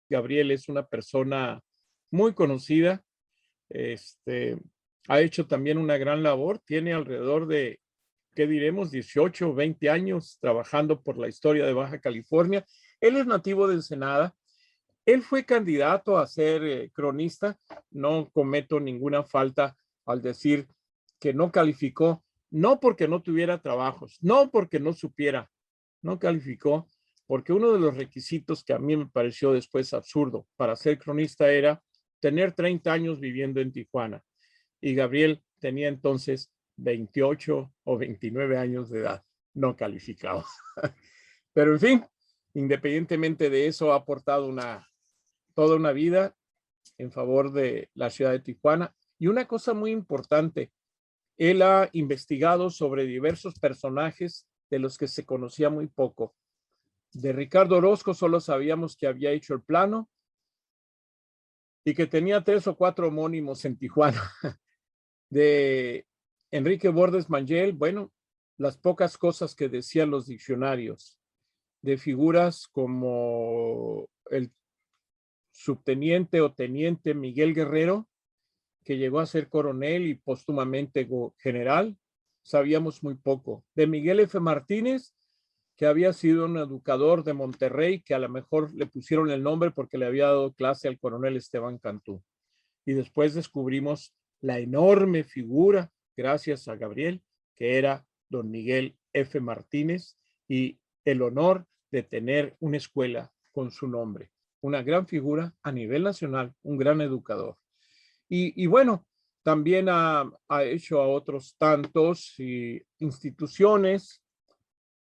Gabriel es una persona muy conocida. Este, ha hecho también una gran labor. Tiene alrededor de, ¿qué diremos? 18 o 20 años trabajando por la historia de Baja California. Él es nativo de Ensenada. Él fue candidato a ser cronista. No cometo ninguna falta al decir que no calificó, no porque no tuviera trabajos, no porque no supiera, no calificó, porque uno de los requisitos que a mí me pareció después absurdo para ser cronista era tener 30 años viviendo en Tijuana. Y Gabriel tenía entonces 28 o 29 años de edad, no calificado. Pero en fin, independientemente de eso, ha aportado toda una vida en favor de la ciudad de Tijuana. Y una cosa muy importante, él ha investigado sobre diversos personajes de los que se conocía muy poco. De Ricardo Orozco solo sabíamos que había hecho el plano y que tenía 3 o 4 homónimos en Tijuana. De Enrique Bordes Mangel, bueno, las pocas cosas que decían los diccionarios. De figuras como el subteniente o teniente Miguel Guerrero, que llegó a ser coronel y póstumamente general, sabíamos muy poco. De Miguel F. Martínez, que había sido un educador de Monterrey, que a lo mejor le pusieron el nombre porque le había dado clase al coronel Esteban Cantú. Y después descubrimos la enorme figura, gracias a Gabriel, que era don Miguel F. Martínez, y el honor de tener una escuela con su nombre. Una gran figura a nivel nacional, un gran educador. Y bueno, también ha hecho a otros tantos instituciones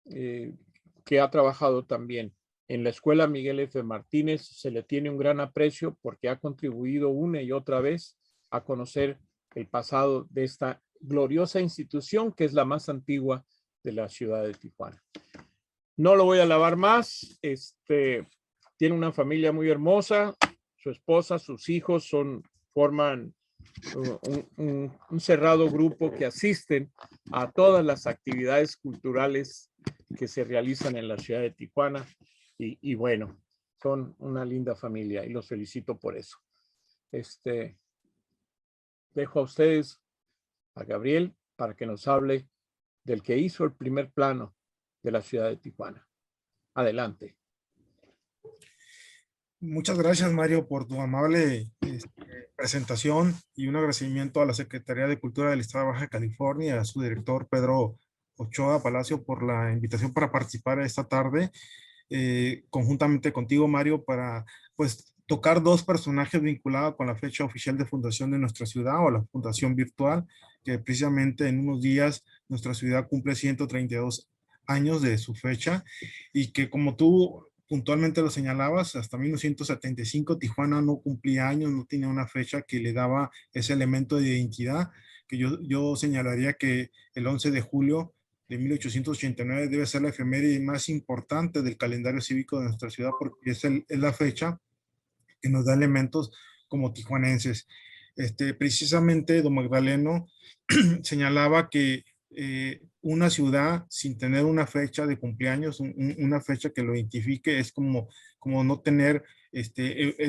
que ha trabajado también. En la escuela Miguel F. Martínez se le tiene un gran aprecio porque ha contribuido una y otra vez a conocer el pasado de esta gloriosa institución que es la más antigua de la ciudad de Tijuana. No lo voy a alabar más. Tiene una familia muy hermosa. Su esposa, sus hijos forman un cerrado grupo que asisten a todas las actividades culturales que se realizan en la ciudad de Tijuana y bueno, son una linda familia y los felicito por eso. Dejo a ustedes a Gabriel para que nos hable del que hizo el primer plano de la ciudad de Tijuana. Adelante. Muchas gracias, Mario, por tu amable presentación y un agradecimiento a la Secretaría de Cultura del Estado de Baja California y a su director Pedro Ochoa Palacio por la invitación para participar esta tarde conjuntamente contigo, Mario, para pues tocar dos personajes vinculados con la fecha oficial de fundación de nuestra ciudad o la fundación virtual, que precisamente en unos días nuestra ciudad cumple 132 años de su fecha y que como tú puntualmente lo señalabas, hasta 1975 Tijuana no cumplía años, no tenía una fecha que le daba ese elemento de identidad, que yo señalaría que el 11 de julio de 1889 debe ser la efeméride más importante del calendario cívico de nuestra ciudad porque es la fecha que nos da elementos como tijuanenses. Precisamente don Magdaleno señalaba que una ciudad sin tener una fecha de cumpleaños, una fecha que lo identifique, es como no tener,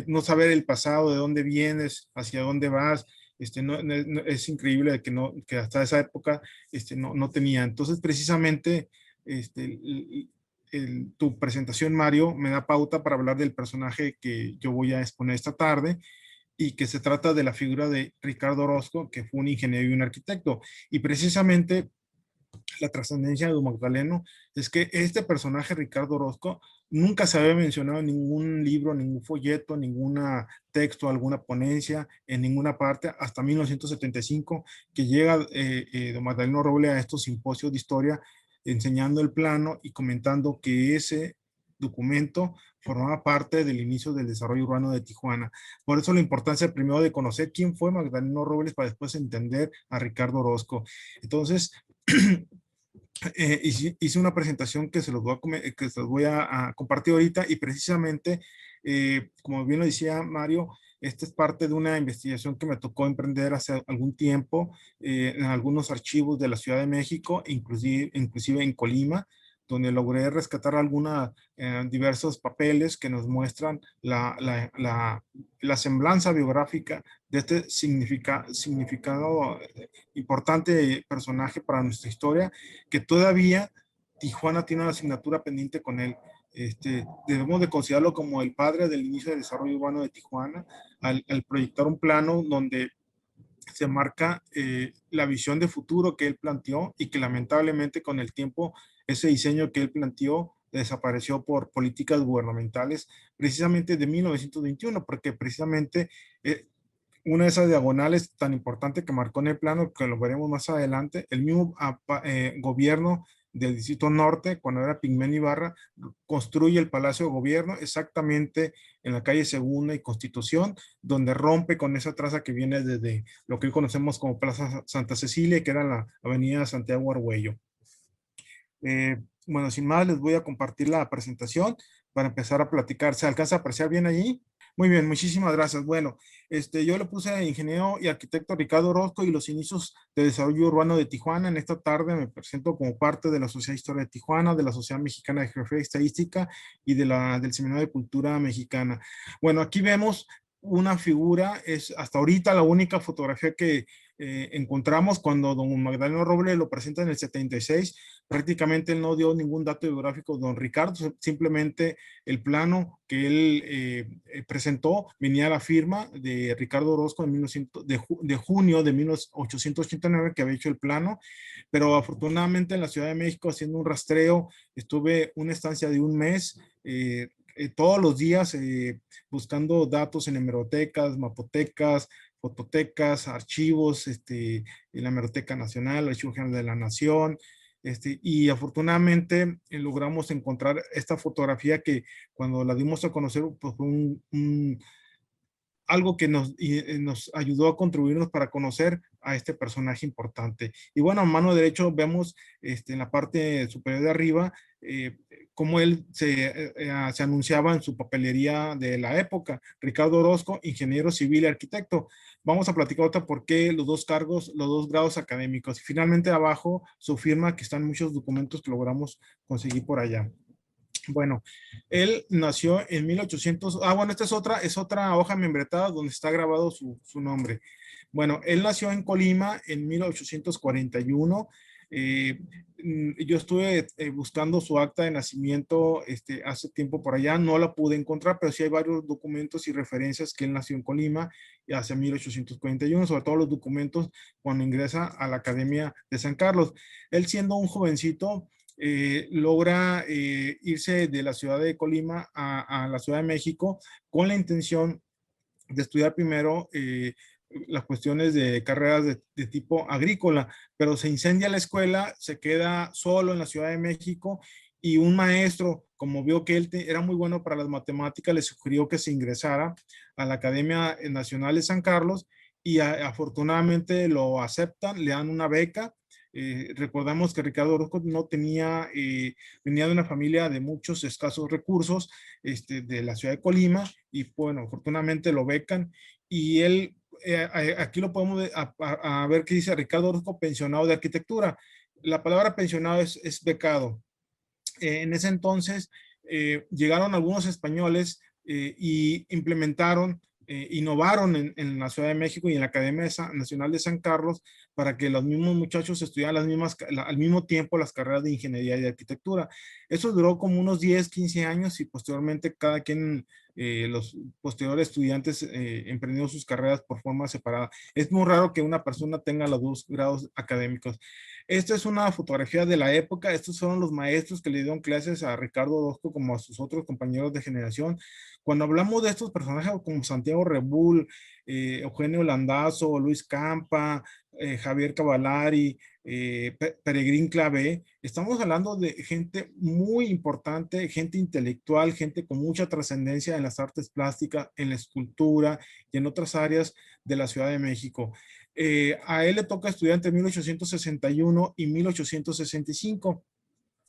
no saber el pasado, de dónde vienes, hacia dónde vas. Es increíble que hasta esa época no tenía. Entonces, precisamente, tu presentación, Mario, me da pauta para hablar del personaje que yo voy a exponer esta tarde y que se trata de la figura de Ricardo Orozco, que fue un ingeniero y un arquitecto. Y precisamente la trascendencia de don Magdaleno es que este personaje, Ricardo Orozco, nunca se había mencionado en ningún libro, ningún folleto, ningún texto, alguna ponencia, en ninguna parte, hasta 1975, que llega don Magdaleno Roble a estos simposios de historia, enseñando el plano y comentando que ese documento formaba parte del inicio del desarrollo urbano de Tijuana. Por eso la importancia primero de conocer quién fue Magdaleno Robles para después entender a Ricardo Orozco. Entonces, hice una presentación que se los voy a compartir ahorita y precisamente, como bien lo decía Mario, esta es parte de una investigación que me tocó emprender hace algún tiempo en algunos archivos de la Ciudad de México, inclusive en Colima, donde logré rescatar diversos papeles que nos muestran la semblanza biográfica de este significado importante personaje para nuestra historia, que todavía Tijuana tiene una asignatura pendiente con él. Debemos de considerarlo como el padre del inicio del desarrollo urbano de Tijuana, al proyectar un plano donde se marca la visión de futuro que él planteó y que lamentablemente con el tiempo ese diseño que él planteó desapareció por políticas gubernamentales precisamente de 1921, porque precisamente una de esas diagonales tan importante que marcó en el plano, que lo veremos más adelante, el mismo gobierno del Distrito Norte, cuando era Pigmén Ibarra, construye el Palacio de Gobierno exactamente en la calle Segunda y Constitución, donde rompe con esa traza que viene desde lo que hoy conocemos como Plaza Santa Cecilia, que era la avenida Santiago Argüello. Bueno, sin más, les voy a compartir la presentación para empezar a platicar. ¿Se alcanza a apreciar bien allí? Muy bien, muchísimas gracias. Bueno, yo le puse ingeniero y arquitecto Ricardo Orozco y los inicios de desarrollo urbano de Tijuana. En esta tarde me presento como parte de la Sociedad de Historia de Tijuana, de la Sociedad Mexicana de Geografía y Estadística y del Seminario de Cultura Mexicana. Bueno, aquí vemos una figura, es hasta ahorita la única fotografía que encontramos cuando don Magdaleno Robles lo presenta en el 76. Prácticamente él no dio ningún dato biográfico de don Ricardo, simplemente el plano que él presentó venía a la firma de Ricardo Orozco de junio de 1889 que había hecho el plano, pero afortunadamente en la Ciudad de México haciendo un rastreo, estuve una estancia de un mes, todos los días buscando datos en hemerotecas, mapotecas, fototecas, archivos, en la Hemeroteca Nacional, el Archivo General de la Nación, y afortunadamente logramos encontrar esta fotografía que cuando la dimos a conocer, pues fue algo que nos ayudó a contribuirnos para conocer a este personaje importante. Y bueno, a mano derecha vemos en la parte superior de arriba cómo él se anunciaba en su papelería de la época. Ricardo Orozco, ingeniero civil y arquitecto. Vamos a platicar ahorita por qué los dos cargos, los dos grados académicos. Y finalmente abajo su firma, que están muchos documentos que logramos conseguir por allá. Bueno, él nació en 1800, bueno, esta es otra hoja membretada donde está grabado su nombre. Bueno, él nació en Colima en 1841. Yo estuve buscando su acta de nacimiento hace tiempo por allá, no la pude encontrar, pero sí hay varios documentos y referencias que él nació en Colima hacia 1841, sobre todo los documentos cuando ingresa a la Academia de San Carlos. Él siendo un jovencito, logra irse de la ciudad de Colima a la Ciudad de México con la intención de estudiar primero las cuestiones de carreras de tipo agrícola, pero se incendia la escuela, se queda solo en la Ciudad de México y un maestro, como vio que él era muy bueno para las matemáticas, le sugirió que se ingresara a la Academia Nacional de San Carlos y afortunadamente lo aceptan, le dan una beca. Recordamos que Ricardo Orozco no tenía, venía de una familia de muchos escasos recursos de la ciudad de Colima y bueno, afortunadamente lo becan y él, aquí lo podemos a ver qué dice Ricardo Orozco, pensionado de arquitectura. La palabra pensionado es becado. En ese entonces llegaron algunos españoles y implementaron, innovaron en la Ciudad de México y en la Academia Nacional de San Carlos para que los mismos muchachos estudiaran al mismo tiempo las carreras de ingeniería y de arquitectura. Eso duró como unos 10, 15 años y posteriormente cada quien, los posteriores estudiantes emprendieron sus carreras por forma separada. Es muy raro que una persona tenga los dos grados académicos. Esta es una fotografía de la época. Estos fueron los maestros que le dieron clases a Ricardo Orozco como a sus otros compañeros de generación. Cuando hablamos de estos personajes como Santiago Rebull, Eugenio Landazzo, Luis Campa, Javier Cavallari, Peregrín Clavé, estamos hablando de gente muy importante, gente intelectual, gente con mucha trascendencia en las artes plásticas, en la escultura y en otras áreas de la Ciudad de México. A él le toca estudiar entre 1861 y 1865.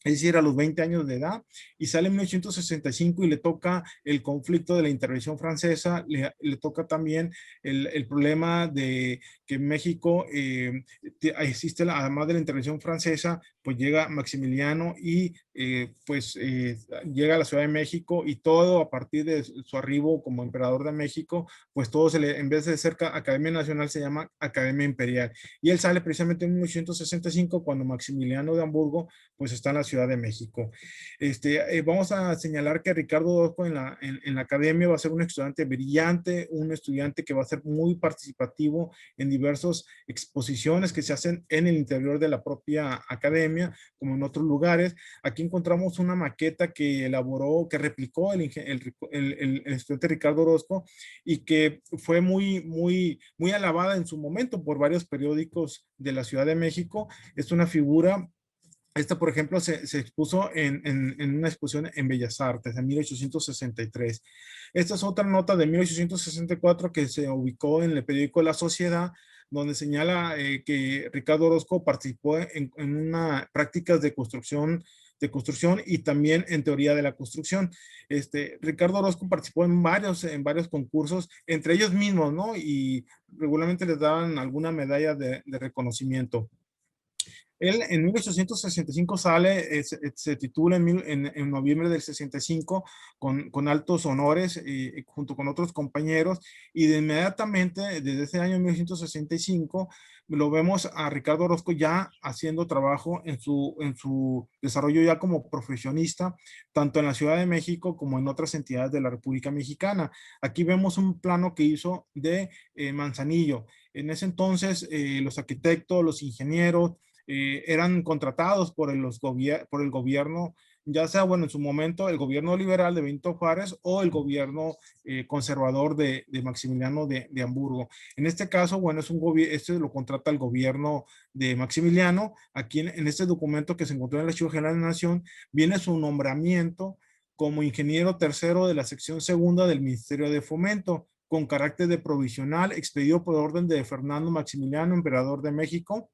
es decir, a los 20 años de edad, y sale en 1965 y le toca el conflicto de la intervención francesa, le toca también el problema de que en México existe, además de la intervención francesa, pues llega Maximiliano y llega a la Ciudad de México, y todo a partir de su arribo como emperador de México, pues todo en vez de ser Academia Nacional, se llama Academia Imperial. Y él sale precisamente en 1965 cuando Maximiliano de Hamburgo pues está en la Ciudad de México. Vamos a señalar que Ricardo Orozco en la academia va a ser un estudiante brillante, un estudiante que va a ser muy participativo en diversas exposiciones que se hacen en el interior de la propia academia, como en otros lugares. Aquí encontramos una maqueta que elaboró, que replicó el estudiante Ricardo Orozco, y que fue muy alabada en su momento por varios periódicos de la Ciudad de México. Es una figura. Esta, por ejemplo, se expuso en una exposición en Bellas Artes en 1863. Esta es otra nota de 1864 que se ubicó en el periódico La Sociedad, donde señala que Ricardo Orozco participó en una prácticas de construcción y también en teoría de la construcción. Ricardo Orozco participó en varios concursos, entre ellos mismos, ¿no? Y regularmente les daban alguna medalla de reconocimiento. Él en 1865 sale, se titula en noviembre del 65 con altos honores, junto con otros compañeros, y de inmediatamente, desde ese año 1965, lo vemos a Ricardo Orozco ya haciendo trabajo en su desarrollo ya como profesionista, tanto en la Ciudad de México como en otras entidades de la República Mexicana. Aquí vemos un plano que hizo de Manzanillo. En ese entonces, los arquitectos, los ingenieros, eran contratados por el gobierno, ya sea, bueno, en su momento el gobierno liberal de Benito Juárez o el gobierno conservador de Maximiliano de Hamburgo. En este caso, bueno, este lo contrata el gobierno de Maximiliano. Aquí en este documento que se encontró en el Archivo General de la Nación, viene su nombramiento como ingeniero tercero de la sección segunda del Ministerio de Fomento, con carácter de provisional, expedido por orden de Fernando Maximiliano, emperador de México,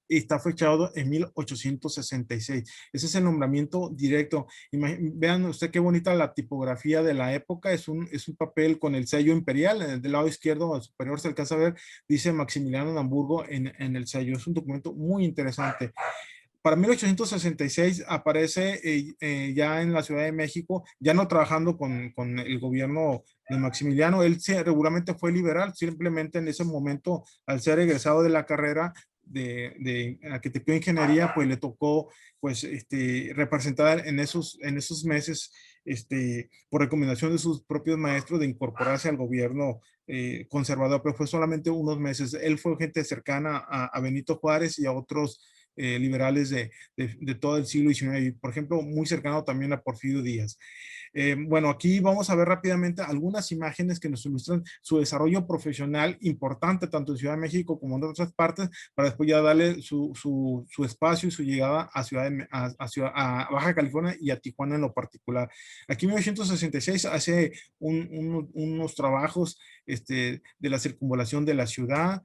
y está fechado en 1866. Ese es el nombramiento directo. Vean usted qué bonita la tipografía de la época. Es un papel con el sello imperial. Del lado izquierdo superior se alcanza a ver, dice Maximiliano de Hamburgo en el sello. Es un documento muy interesante. Para 1866 aparece ya en la Ciudad de México, ya no trabajando con el gobierno de Maximiliano. Él regularmente fue liberal, simplemente en ese momento, al ser egresado de la carrera de arquitectura e ingeniería, pues le tocó pues representar en esos meses, por recomendación de sus propios maestros, de incorporarse al gobierno conservador, pero fue solamente unos meses. Él fue gente cercana a Benito Juárez y a otros liberales de todo el siglo XIX, y por ejemplo, muy cercano también a Porfirio Díaz. Bueno, aquí vamos a ver rápidamente algunas imágenes que nos ilustran su desarrollo profesional importante, tanto en Ciudad de México como en otras partes, para después ya darle su espacio y su llegada a Baja California y a Tijuana en lo particular. Aquí en 1966 hace unos trabajos de la circunvalación de la ciudad.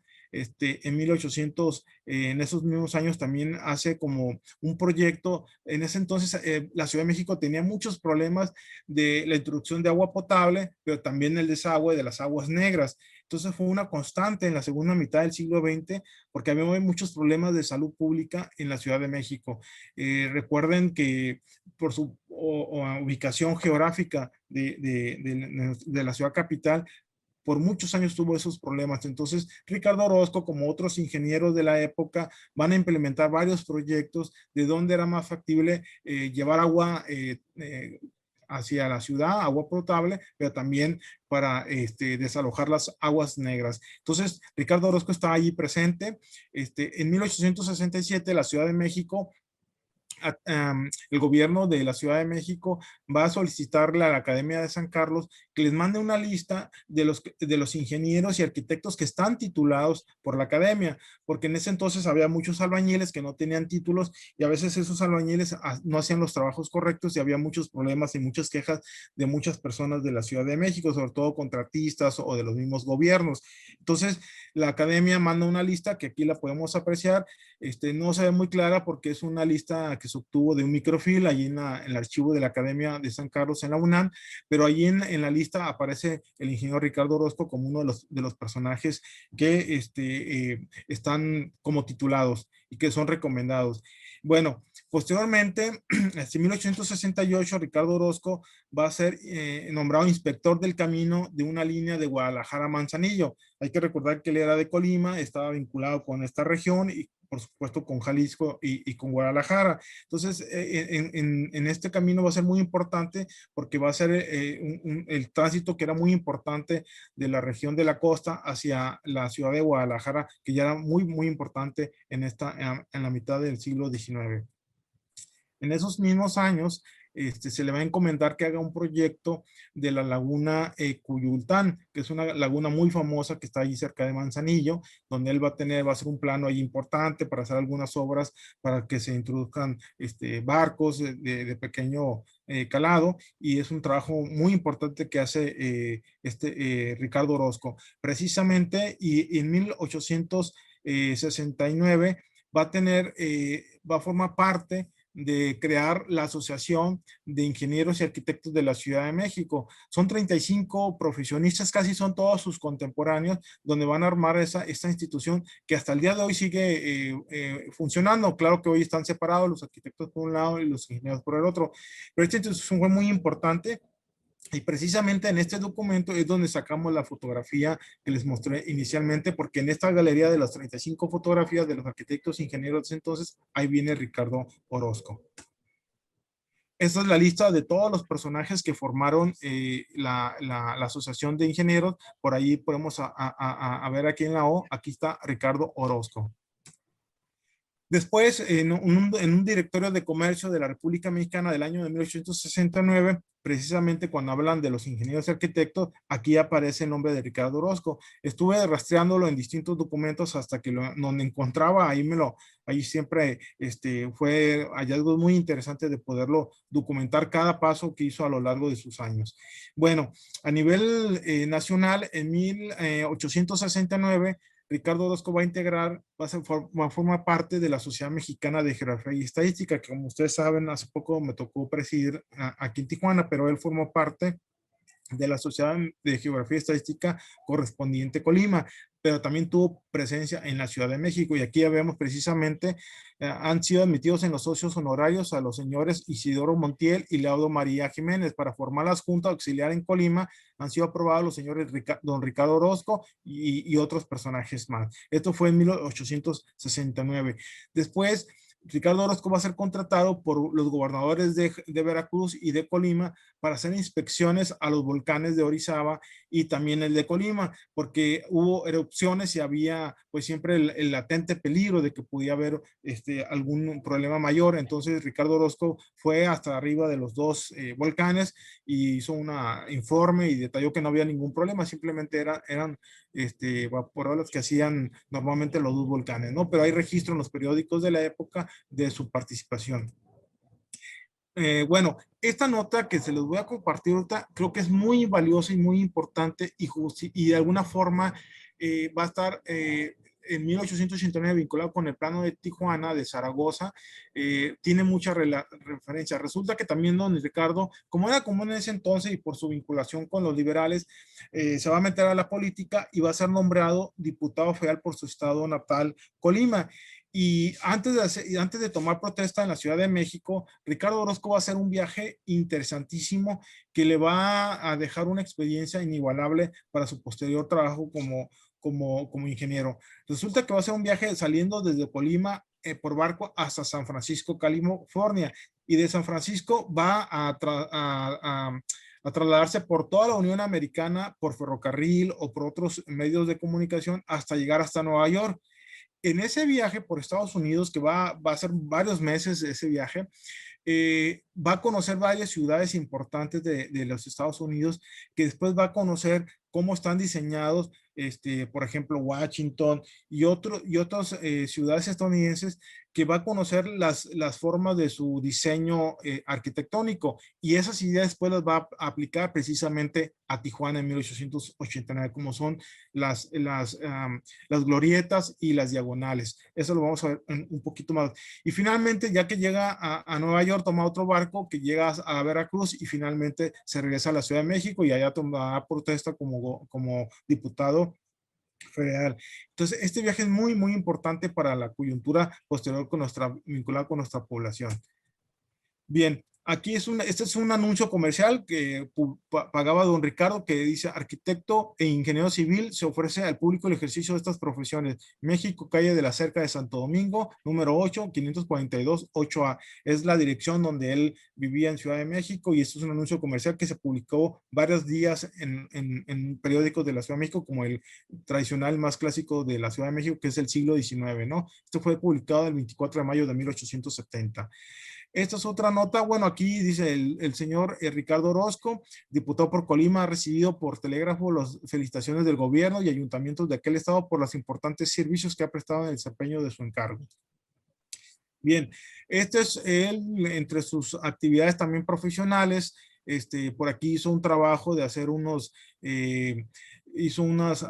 En 1800, en esos mismos años también hace como un proyecto. En ese entonces la Ciudad de México tenía muchos problemas de la introducción de agua potable, pero también el desagüe de las aguas negras. Entonces fue una constante en la segunda mitad del siglo XX, porque había muchos problemas de salud pública en la Ciudad de México. Recuerden que por su ubicación geográfica de la ciudad capital, por muchos años tuvo esos problemas. Entonces, Ricardo Orozco, como otros ingenieros de la época, van a implementar varios proyectos de dónde era más factible llevar agua hacia la ciudad, agua potable, pero también para desalojar las aguas negras. Entonces, Ricardo Orozco está allí presente. En 1867, la Ciudad de México, el gobierno de la Ciudad de México va a solicitarle a la Academia de San Carlos que les mande una lista de los ingenieros y arquitectos que están titulados por la Academia, porque en ese entonces había muchos albañiles que no tenían títulos, y a veces esos albañiles no hacían los trabajos correctos, y había muchos problemas y muchas quejas de muchas personas de la Ciudad de México, sobre todo contratistas o de los mismos gobiernos. Entonces, la Academia manda una lista que aquí la podemos apreciar. No se ve muy clara porque es una lista que se obtuvo de un microfilm allí en el archivo de la Academia de San Carlos en la UNAM, pero allí en la lista aparece el ingeniero Ricardo Orozco como uno de los personajes que están como titulados y que son recomendados. Bueno, posteriormente, en 1868, Ricardo Orozco va a ser nombrado inspector del camino de una línea de Guadalajara a Manzanillo. Hay que recordar que él era de Colima, estaba vinculado con esta región y por supuesto con Jalisco y con Guadalajara. Entonces, en este camino va a ser muy importante porque va a ser el tránsito que era muy importante de la región de la costa hacia la ciudad de Guadalajara, que ya era muy, muy importante en la mitad del siglo XIX. En esos mismos años, se le va a encomendar que haga un proyecto de la laguna Cuyultán, que es una laguna muy famosa que está allí cerca de Manzanillo, donde él va a hacer un plano ahí importante para hacer algunas obras para que se introduzcan barcos de pequeño calado, y es un trabajo muy importante que hace Ricardo Orozco. Precisamente, y en 1869 va a formar parte de crear la Asociación de Ingenieros y Arquitectos de la Ciudad de México. Son 35 profesionistas, casi son todos sus contemporáneos, donde van a armar esta institución que hasta el día de hoy sigue funcionando. Claro que hoy están separados los arquitectos por un lado y los ingenieros por el otro, pero esta institución fue muy importante. Y precisamente en este documento es donde sacamos la fotografía que les mostré inicialmente, porque en esta galería de las 35 fotografías de los arquitectos e ingenieros de entonces, ahí viene Ricardo Orozco. Esta es la lista de todos los personajes que formaron la Asociación de Ingenieros. Por ahí podemos ver aquí en la O, aquí está Ricardo Orozco. Después, en un directorio de comercio de la República Mexicana del año de 1869, precisamente cuando hablan de los ingenieros y arquitectos, aquí aparece el nombre de Ricardo Orozco. Estuve rastreándolo en distintos documentos hasta que donde encontraba, ahí siempre fue hallazgos muy interesantes de poderlo documentar cada paso que hizo a lo largo de sus años. Bueno, a nivel nacional, en 1869, Ricardo Orozco va a formar parte de la Sociedad Mexicana de Geografía y Estadística, que como ustedes saben, hace poco me tocó presidir aquí en Tijuana, pero él formó parte de la Sociedad de Geografía y Estadística correspondiente Colima, pero también tuvo presencia en la Ciudad de México, y aquí ya vemos precisamente, han sido admitidos en los socios honorarios a los señores Isidoro Montiel y Leodo María Jiménez para formar la Junta Auxiliar en Colima. Han sido aprobados los señores don Ricardo Orozco y otros personajes más. Esto fue en 1869. Después, Ricardo Orozco va a ser contratado por los gobernadores de Veracruz y de Colima para hacer inspecciones a los volcanes de Orizaba y también el de Colima, porque hubo erupciones y había pues siempre el latente peligro de que pudiera haber algún problema mayor. Entonces Ricardo Orozco fue hasta arriba de los dos volcanes y hizo un informe y detalló que no había ningún problema, simplemente eran vaporadas que hacían normalmente los dos volcanes, ¿no? Pero hay registro en los periódicos de la época de su participación. Bueno, esta nota que se les voy a compartir ahorita creo que es muy valiosa y muy importante, y de alguna forma va a estar en 1889 vinculado con el plano de Tijuana, de Zaragoza. Tiene mucha referencia. Resulta que también don Ricardo, como era común en ese entonces y por su vinculación con los liberales, se va a meter a la política y va a ser nombrado diputado federal por su estado natal, Colima. Y antes de tomar protesta en la Ciudad de México, Ricardo Orozco va a hacer un viaje interesantísimo que le va a dejar una experiencia inigualable para su posterior trabajo como ingeniero. Resulta que va a ser un viaje saliendo desde Colima por barco hasta San Francisco, California, y de San Francisco va a trasladarse por toda la Unión Americana, por ferrocarril o por otros medios de comunicación hasta llegar hasta Nueva York. En ese viaje por Estados Unidos, que va a ser varios meses ese viaje, va a conocer varias ciudades importantes de los Estados Unidos, que después va a conocer cómo están diseñados por ejemplo, Washington y otras ciudades estadounidenses, que va a conocer las formas de su diseño arquitectónico, y esas ideas después las va a aplicar precisamente a Tijuana en 1889, como son las glorietas y las diagonales. Eso lo vamos a ver un poquito más. Y finalmente, ya que llega a Nueva York, toma otro barco que llega a Veracruz y finalmente se regresa a la Ciudad de México y allá toma protesta como diputado federal. Entonces, este viaje es muy, muy importante para la coyuntura posterior vinculada con nuestra población. Bien, aquí este es un anuncio comercial que pagaba don Ricardo, que dice: arquitecto e ingeniero civil, se ofrece al público el ejercicio de estas profesiones. México, calle de la Cerca de Santo Domingo, número 8, 542, 8A. Es la dirección donde él vivía en Ciudad de México, y esto es un anuncio comercial que se publicó varios días en periódicos de la Ciudad de México, como el tradicional más clásico de la Ciudad de México, que es el siglo XIX, ¿no? Esto fue publicado el 24 de mayo de 1870. Esta es otra nota. Bueno, aquí dice el señor Ricardo Orozco, diputado por Colima, ha recibido por telégrafo las felicitaciones del gobierno y ayuntamientos de aquel estado por los importantes servicios que ha prestado en el desempeño de su encargo. Bien, este es él, entre sus actividades también profesionales. Por aquí hizo un trabajo de hacer hizo unos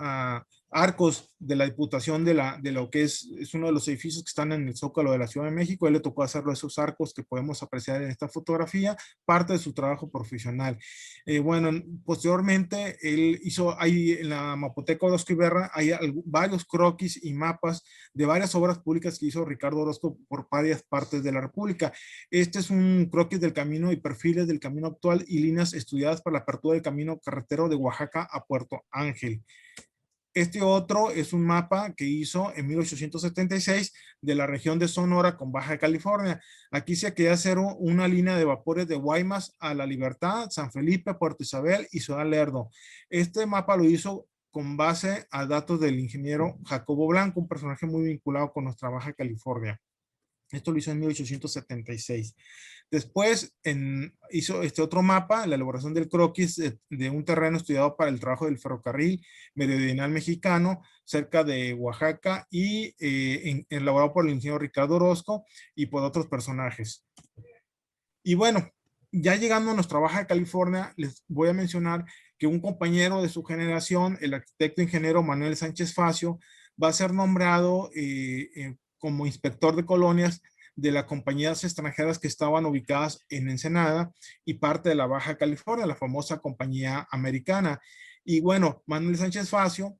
arcos de la Diputación de lo que es uno de los edificios que están en el Zócalo de la Ciudad de México. Él le tocó hacerlo, esos arcos que podemos apreciar en esta fotografía, parte de su trabajo profesional. Bueno, posteriormente él hizo ahí en la Mapoteca Orozco Iberra, hay varios croquis y mapas de varias obras públicas que hizo Ricardo Orozco por varias partes de la República. Este es un croquis del camino y perfiles del camino actual y líneas estudiadas para la apertura del camino carretero de Oaxaca a Puerto Ángel. Este otro es un mapa que hizo en 1876 de la región de Sonora con Baja California. Aquí se quería hacer una línea de vapores de Guaymas a La Libertad, San Felipe, Puerto Isabel y Ciudad Lerdo. Este mapa lo hizo con base a datos del ingeniero Jacobo Blanco, un personaje muy vinculado con nuestra Baja California. Esto lo hizo en 1876. Después hizo este otro mapa, la elaboración del croquis de un terreno estudiado para el trabajo del ferrocarril meridional mexicano cerca de Oaxaca, y elaborado por el ingeniero Ricardo Orozco y por otros personajes. Y bueno, ya llegando a nuestra Baja California, les voy a mencionar que un compañero de su generación, el arquitecto ingeniero Manuel Sánchez Facio, va a ser nombrado como inspector de colonias de las compañías extranjeras que estaban ubicadas en Ensenada y parte de la Baja California, la famosa compañía americana. Y bueno, Manuel Sánchez Facio,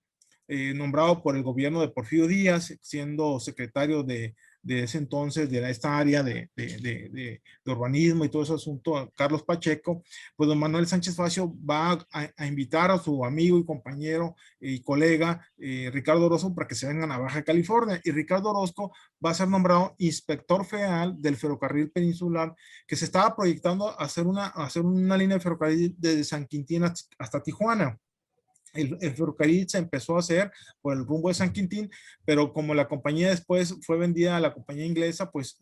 nombrado por el gobierno de Porfirio Díaz, siendo secretario de ese entonces, de esta área de urbanismo y todo ese asunto, Carlos Pacheco, pues don Manuel Sánchez Facio va a invitar a su amigo y compañero y colega Ricardo Orozco para que se vengan a Baja California, y Ricardo Orozco va a ser nombrado inspector federal del ferrocarril peninsular, que se estaba proyectando a hacer una línea de ferrocarril desde San Quintín hasta Tijuana. El ferrocarril se empezó a hacer por el rumbo de San Quintín, pero como la compañía después fue vendida a la compañía inglesa, pues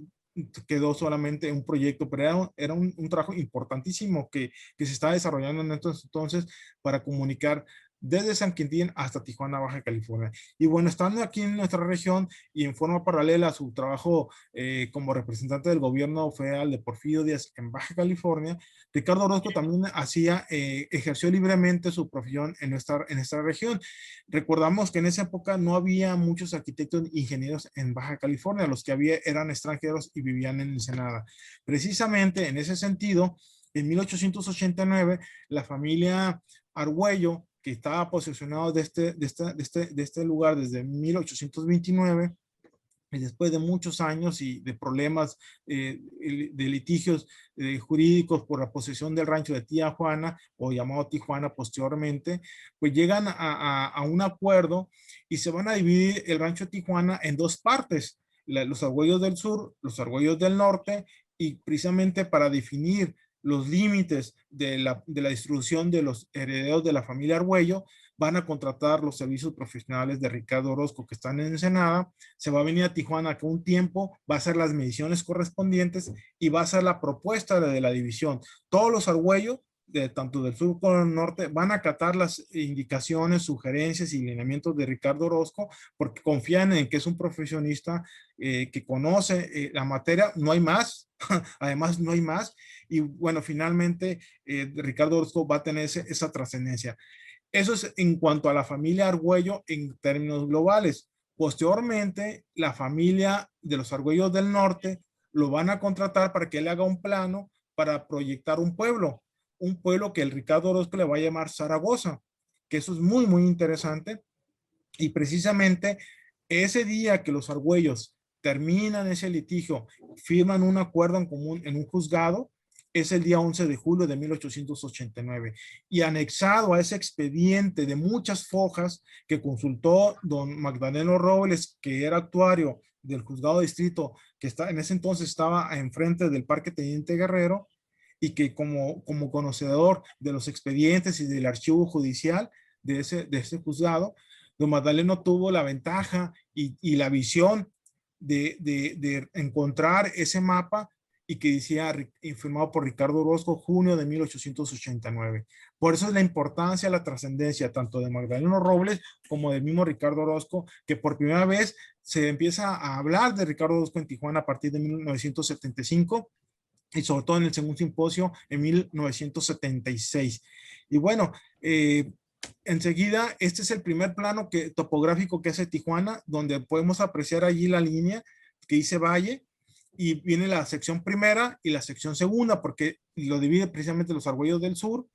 quedó solamente un proyecto, pero era un trabajo importantísimo que se estaba desarrollando en estos entonces para comunicar desde San Quintín hasta Tijuana, Baja California. Y bueno, estando aquí en nuestra región y en forma paralela a su trabajo como representante del gobierno federal de Porfirio Díaz en Baja California, Ricardo Orozco también ejerció libremente su profesión en esta región. Recordamos que en esa época no había muchos arquitectos e ingenieros en Baja California, los que había eran extranjeros y vivían en Ensenada. Precisamente en ese sentido, en 1889, la familia Argüello, que estaba posesionado de este lugar desde 1829, y después de muchos años y de problemas, de litigios jurídicos por la posesión del rancho de Tía Juana, o llamado Tijuana posteriormente, pues llegan a un acuerdo y se van a dividir el rancho de Tijuana en dos partes: los Argüellos del sur, los Argüellos del norte, y precisamente para definir los límites de la distribución de los herederos de la familia Argüello, van a contratar los servicios profesionales de Ricardo Orozco, que están en Ensenada. Se va a venir a Tijuana que un tiempo, va a hacer las mediciones correspondientes y va a hacer la propuesta de la división. Todos los Argüello tanto del sur como del norte, van a acatar las indicaciones, sugerencias y lineamientos de Ricardo Orozco, porque confían en que es un profesionista que conoce la materia, no hay más, además no hay más, y bueno, finalmente Ricardo Orozco va a tener esa trascendencia. Eso es en cuanto a la familia Argüello en términos globales. Posteriormente, la familia de los Argüellos del Norte lo van a contratar para que él haga un plano para proyectar un pueblo que el Ricardo Orozco le va a llamar Zaragoza, que eso es muy, muy interesante. Y precisamente ese día que los Argüellos terminan ese litigio, firman un acuerdo en común en un juzgado, es el día 11 de julio de 1889. Y anexado a ese expediente de muchas fojas que consultó don Magdaleno Robles, que era actuario del juzgado de distrito, que está, en ese entonces estaba enfrente del Parque Teniente Guerrero, y que como conocedor de los expedientes y del archivo judicial de ese juzgado, don Magdaleno tuvo la ventaja y la visión de encontrar ese mapa y que decía, firmado por Ricardo Orozco, junio de 1889. Por eso es la importancia, la trascendencia tanto de Magdaleno Robles como del mismo Ricardo Orozco, que por primera vez se empieza a hablar de Ricardo Orozco en Tijuana a partir de 1975 y sobre todo en el segundo simposio en 1976. Y bueno, enseguida, este es el primer plano topográfico que hace Tijuana, donde podemos apreciar allí la línea que dice Valle, y viene la sección primera y la sección segunda, porque lo divide precisamente los Argüellos del Sur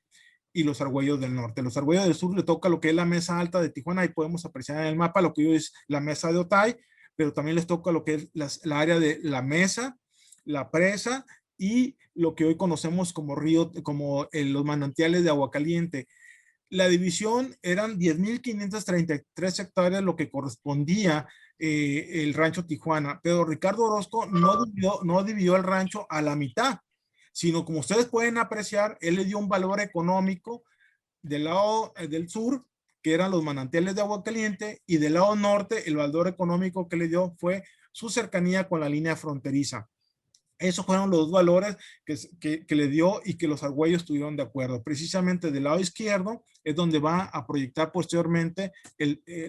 y los Argüellos del Norte. Los Argüellos del Sur le toca lo que es la mesa alta de Tijuana, ahí podemos apreciar en el mapa lo que es la mesa de Otay, pero también les toca lo que es la área de la mesa, la presa y lo que hoy conocemos como río, como los manantiales de agua caliente. La división eran 10.533 hectáreas, lo que correspondía el rancho Tijuana, pero Ricardo Orozco no dividió el rancho a la mitad, sino como ustedes pueden apreciar, él le dio un valor económico del lado del sur, que eran los manantiales de agua caliente, y del lado norte, el valor económico que le dio fue su cercanía con la línea fronteriza. Esos fueron los dos valores que le dio y que los argüellos estuvieron de acuerdo. Precisamente del lado izquierdo es donde va a proyectar posteriormente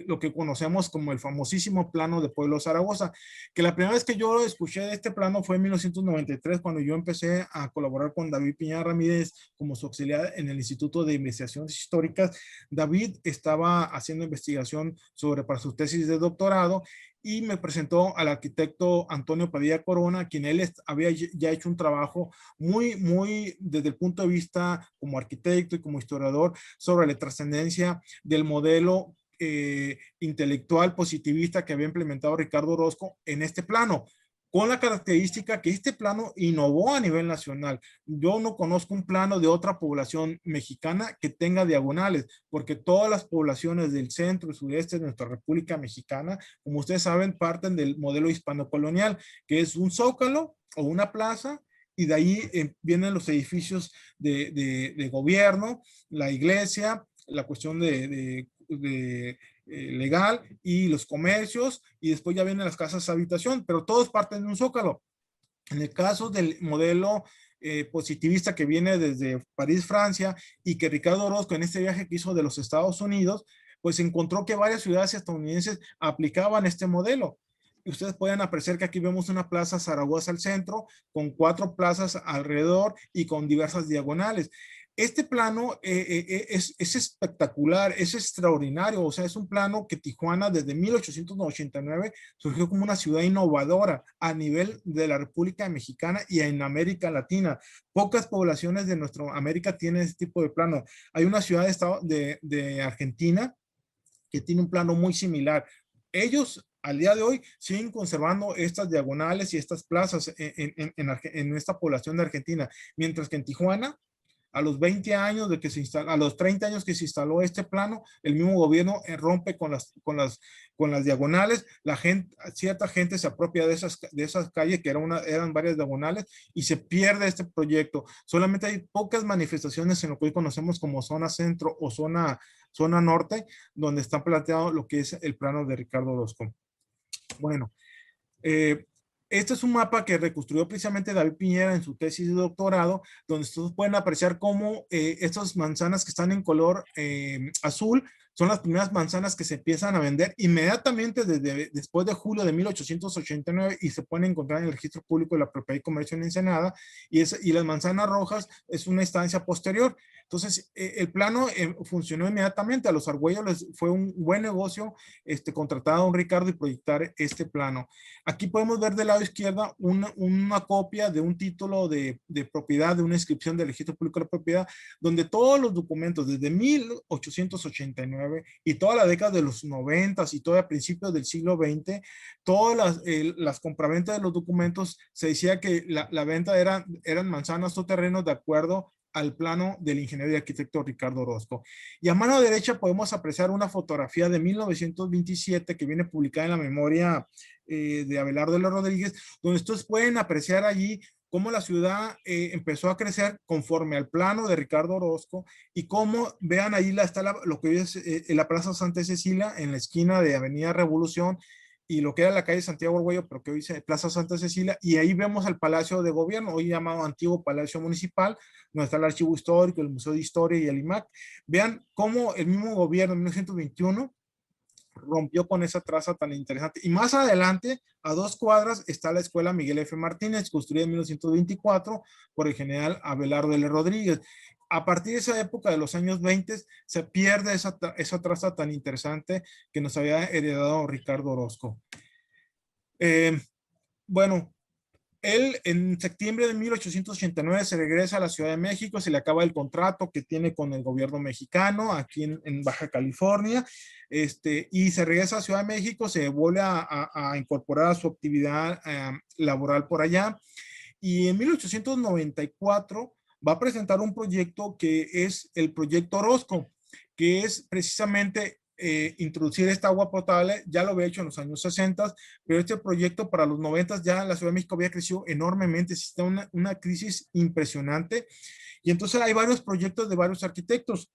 lo que conocemos como el famosísimo plano de Pueblo Zaragoza, que la primera vez que yo escuché de este plano fue en 1993, cuando yo empecé a colaborar con David Piña Ramírez como su auxiliar en el Instituto de Investigaciones Históricas. David estaba haciendo investigación para su tesis de doctorado y me presentó al arquitecto Antonio Padilla Corona, quien él había ya hecho un trabajo muy desde el punto de vista como arquitecto y como historiador sobre la trascendencia del modelo intelectual positivista que había implementado Ricardo Orozco en este plano, con la característica que este plano innovó a nivel nacional. Yo no conozco un plano de otra población mexicana que tenga diagonales, porque todas las poblaciones del centro y sureste de nuestra República Mexicana, como ustedes saben, parten del modelo hispano-colonial, que es un zócalo o una plaza, y de ahí vienen los edificios de gobierno, la iglesia, la cuestión de legal y los comercios, y después ya vienen las casas de habitación, pero todos parten de un zócalo. En el caso del modelo positivista que viene desde París, Francia, y que Ricardo Orozco en este viaje que hizo de los Estados Unidos, pues encontró que varias ciudades estadounidenses aplicaban este modelo. Y ustedes pueden apreciar que aquí vemos una plaza Zaragoza al centro, con 4 plazas alrededor y con diversas diagonales. Este plano es espectacular, es extraordinario, o sea, es un plano que Tijuana desde 1889 surgió como una ciudad innovadora a nivel de la República Mexicana y en América Latina. Pocas poblaciones de nuestra América tienen este tipo de plano. Hay una ciudad de Argentina que tiene un plano muy similar. Ellos al día de hoy siguen conservando estas diagonales y estas plazas en esta población de Argentina, mientras que en Tijuana, a los 20 años de que se instala, a los 30 años que se instaló este plano, el mismo gobierno rompe con las diagonales, cierta gente se apropia de esas calles que eran varias diagonales y se pierde este proyecto. Solamente hay pocas manifestaciones en lo que hoy conocemos como zona centro o zona norte, donde está planteado lo que es el plano de Ricardo Orozco. Bueno, Este es un mapa que reconstruyó precisamente David Piñera en su tesis de doctorado, donde ustedes pueden apreciar cómo estas manzanas que están en color azul son las primeras manzanas que se empiezan a vender inmediatamente después de julio de 1889 y se pueden encontrar en el registro público de la propiedad y comercio en Ensenada, y las manzanas rojas es una instancia posterior. Entonces, el plano funcionó inmediatamente. A los Argüello les fue un buen negocio contratar a don Ricardo y proyectar este plano. Aquí podemos ver del lado izquierdo una copia de un título de propiedad, de una inscripción del registro público de la propiedad, donde todos los documentos desde 1889 y toda la década de los 90 y todo a principios del siglo XX, todas las compraventas de los documentos se decía que la venta eran manzanas o terrenos de acuerdo al plano del ingeniero y arquitecto Ricardo Orozco. Y a mano derecha podemos apreciar una fotografía de 1927 que viene publicada en la memoria de Abelardo L. Rodríguez, donde ustedes pueden apreciar allí cómo la ciudad empezó a crecer conforme al plano de Ricardo Orozco y cómo, vean ahí está lo que es la Plaza Santa Cecilia en la esquina de Avenida Revolución y lo que era la calle Santiago Arguello, pero que hoy dice Plaza Santa Cecilia, y ahí vemos el Palacio de Gobierno, hoy llamado Antiguo Palacio Municipal, donde está el Archivo Histórico, el Museo de Historia y el IMAC. Vean cómo el mismo gobierno en 1921 rompió con esa traza tan interesante. Y más adelante, a 2 cuadras, está la Escuela Miguel F. Martínez, construida en 1924 por el general Abelardo L. Rodríguez. A partir de esa época de los años 20, se pierde esa traza tan interesante que nos había heredado Ricardo Orozco. Bueno, él en septiembre de 1889 se regresa a la Ciudad de México, se le acaba el contrato que tiene con el gobierno mexicano aquí en Baja California, y se regresa a Ciudad de México, se vuelve a incorporar a su actividad laboral por allá, y en 1894 va a presentar un proyecto que es el Proyecto Orozco, que es precisamente introducir esta agua potable. Ya lo había hecho en los años 60, pero este proyecto para los 90 ya la Ciudad de México había crecido enormemente, existe una crisis impresionante, y entonces hay varios proyectos de varios arquitectos.